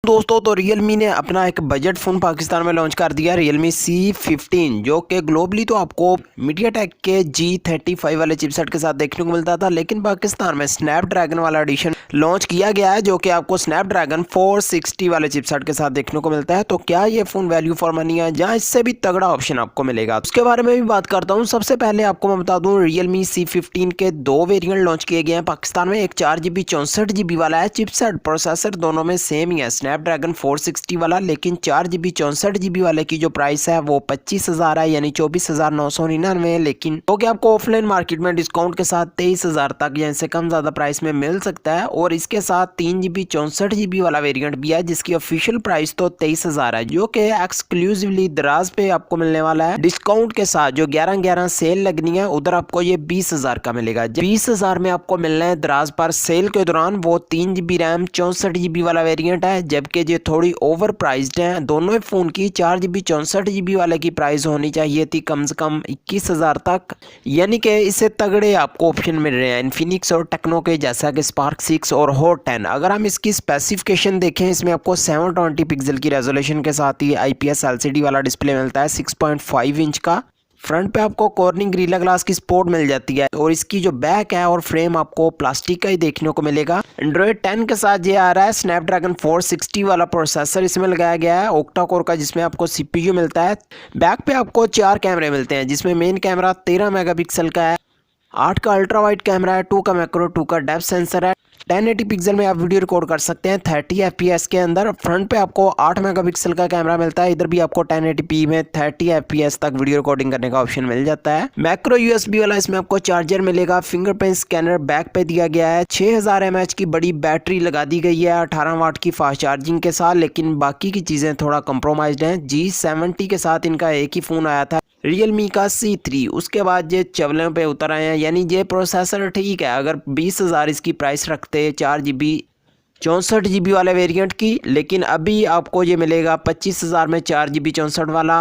दोस्तों तो Realme ने अपना एक बजट फ़ोन पाकिस्तान में लॉन्च कर दिया Realme C15 जो कि ग्लोबली तो आपको मीडियाटेक के G35 वाले चिपसेट के साथ देखने को मिलता था, लेकिन पाकिस्तान में स्नैपड्रैगन वाला एडिशन लॉन्च किया गया है जो कि आपको स्नैपड्रैगन 460 वाले चिपसेट के साथ देखने को मिलता है। तो क्या ये फ़ोन वैल्यू फॉर मनी है, जहाँ इससे भी तगड़ा ऑप्शन आपको मिलेगा, उसके बारे में भी बात करता हूँ। सबसे पहले आपको मैं बता दूँ Realme C15 के दो वेरिएंट लॉन्च किए गए हैं पाकिस्तान में। एक 4GB 64GB वाला है, चिपसेट प्रोसेसर दोनों में सेम ही है स्नैपड्रैगन 460 वाला, लेकिन 4GB 64GB वाले की जो प्राइस है वो 25,000 है, यानी 24,999 है, लेकिन तो क्या आपको ऑफलाइन मार्केट में डिस्काउंट के साथ 23,000 तक या इससे कम ज़्यादा प्राइस में मिल सकता है। और इसके साथ 3GB 64GB वाला वेरिएंट भी है जिसकी ऑफिशियल प्राइस तो 23,000 है, जो कि एक्सक्लूसिवली दराज पे आपको मिलने वाला है डिस्काउंट के साथ। जो 11/11 सेल लगनी है उधर आपको ये 20,000 का मिलेगा। 20,000 में आपको मिलना है दराज पर सेल के दौरान वो 3GB रैम 64GB वाला वेरिएंट है, जबकि ये थोड़ी ओवर प्राइस्ड है। दोनों फ़ोन की 4GB 64GB वाले की प्राइस होनी चाहिए थी कम से कम 21,000 तक, यानी कि इससे तगड़े आपको ऑप्शन मिल रहे हैं इन्फिनिक्स और टेक्नो के, जैसा कि स्पार्क 6 और हॉट 10। अगर हम इसकी स्पेसिफिकेशन देखें, इसमें आपको 720 पिक्सल की रेजोल्यूशन के साथ ही IPS LCD वाला डिस्प्ले मिलता है 6.5 इंच का। फ्रंट पे आपको कॉर्निंग ग्रीला ग्लास की सपोर्ट मिल जाती है और इसकी जो बैक है और फ्रेम आपको प्लास्टिक का ही देखने को मिलेगा। एंड्रॉयड 10 के साथ ये आ रहा है स्नैपड्रैगन 460 वाला प्रोसेसर इसमें लगाया गया है ऑक्टा कोर का, जिसमें आपको CPU मिलता है। बैक पे आपको 4 कैमरे मिलते हैं, जिसमें मेन कैमरा 13 मेगापिक्सल का है, 8 का अल्ट्रा वाइड कैमरा है, 2 का मैक्रो, 2 का डेप्थ सेंसर है। 1080 पिक्सल में आप वीडियो रिकॉर्ड कर सकते हैं 30 FPS के अंदर। फ्रंट पे आपको 8 मेगापिक्सल का कैमरा मिलता है, इधर भी आपको 1080p में 30 FPS तक वीडियो रिकॉर्डिंग करने का ऑप्शन मिल जाता है। मैक्रो USB वाला इसमें आपको चार्जर मिलेगा, फिंगरप्रिंट स्कैनर बैक पे दिया गया है। 6000 mAh की बड़ी बैटरी लगा दी गई है 18 वाट की फास्ट चार्जिंग के साथ, लेकिन बाकी की चीज़ें थोड़ा कंप्रोमाइज्ड हैं। G70 के साथ इनका एक ही फ़ोन आया था Realme का C3, उसके बाद ये चवलों पे उतर आए हैं, यानी ये प्रोसेसर ठीक है। अगर 20,000 इसकी प्राइस रखते 4GB 64GB वाले वेरिएंट की, लेकिन अभी आपको ये मिलेगा 25,000 में 4GB 64 वाला।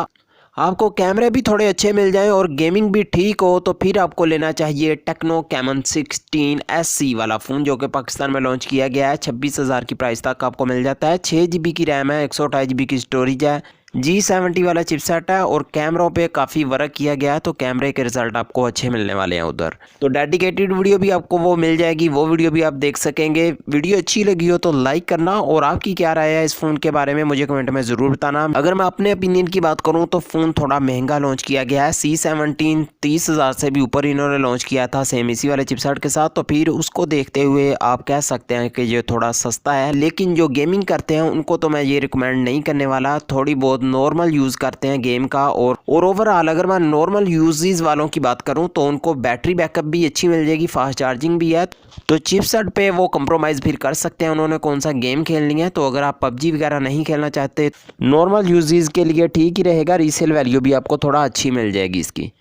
आपको कैमरे भी थोड़े अच्छे मिल जाएं और गेमिंग भी ठीक हो तो फिर आपको लेना चाहिए टेक्नो कैमन 16 SC वाला फ़ोन, जो कि पाकिस्तान में लॉन्च किया गया है। 26,000 की प्राइस तक आपको मिल जाता है। 6GB की रैम है, 128GB की स्टोरेज है, G70 वाला चिपसेट है और कैमरों पे काफ़ी वर्क किया गया है, तो कैमरे के रिजल्ट आपको अच्छे मिलने वाले हैं उधर। तो डेडिकेटेड वीडियो भी आपको वो मिल जाएगी, वो वीडियो भी आप देख सकेंगे। वीडियो अच्छी लगी हो तो लाइक करना, और आपकी क्या राय है इस फ़ोन के बारे में मुझे कमेंट में ज़रूर बताना। अगर मैं अपने ओपिनियन की बात करूँ तो फ़ोन थोड़ा महंगा लॉन्च किया गया है। C17 30,000 से भी ऊपर इन्होंने लॉन्च किया था सेम इसी वाले चिपसेट के साथ, तो फिर उसको देखते हुए आप कह सकते हैं कि ये थोड़ा सस्ता है। लेकिन जो गेमिंग करते हैं उनको तो मैं ये रिकमेंड नहीं करने वाला, थोड़ी बहुत नॉर्मल यूज़ करते हैं गेम का। और ओवरऑल अगर मैं नॉर्मल यूजेस वालों की बात करूं तो उनको बैटरी बैकअप भी अच्छी मिल जाएगी, फास्ट चार्जिंग भी है, तो चिपसेट पे वो कंप्रोमाइज़ फिर कर सकते हैं उन्होंने कौन सा गेम खेलनी है। तो अगर आप PUBG वगैरह नहीं खेलना चाहते, नॉर्मल यूजेस के लिए ठीक ही रहेगा। रीसेल वैल्यू भी आपको थोड़ा अच्छी मिल जाएगी इसकी।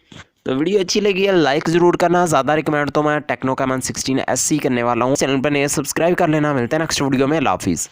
तो वीडियो अच्छी लगी है लाइक ज़रूर करना, ज़्यादा रिकमेंड तो मैं टेक्नो कैमन 16 SC करने वाला हूँ। चैनल पर नए सब्सक्राइब कर लेना। मिलते हैं नेक्स्ट वीडियो में। अल्लाह हाफिज़।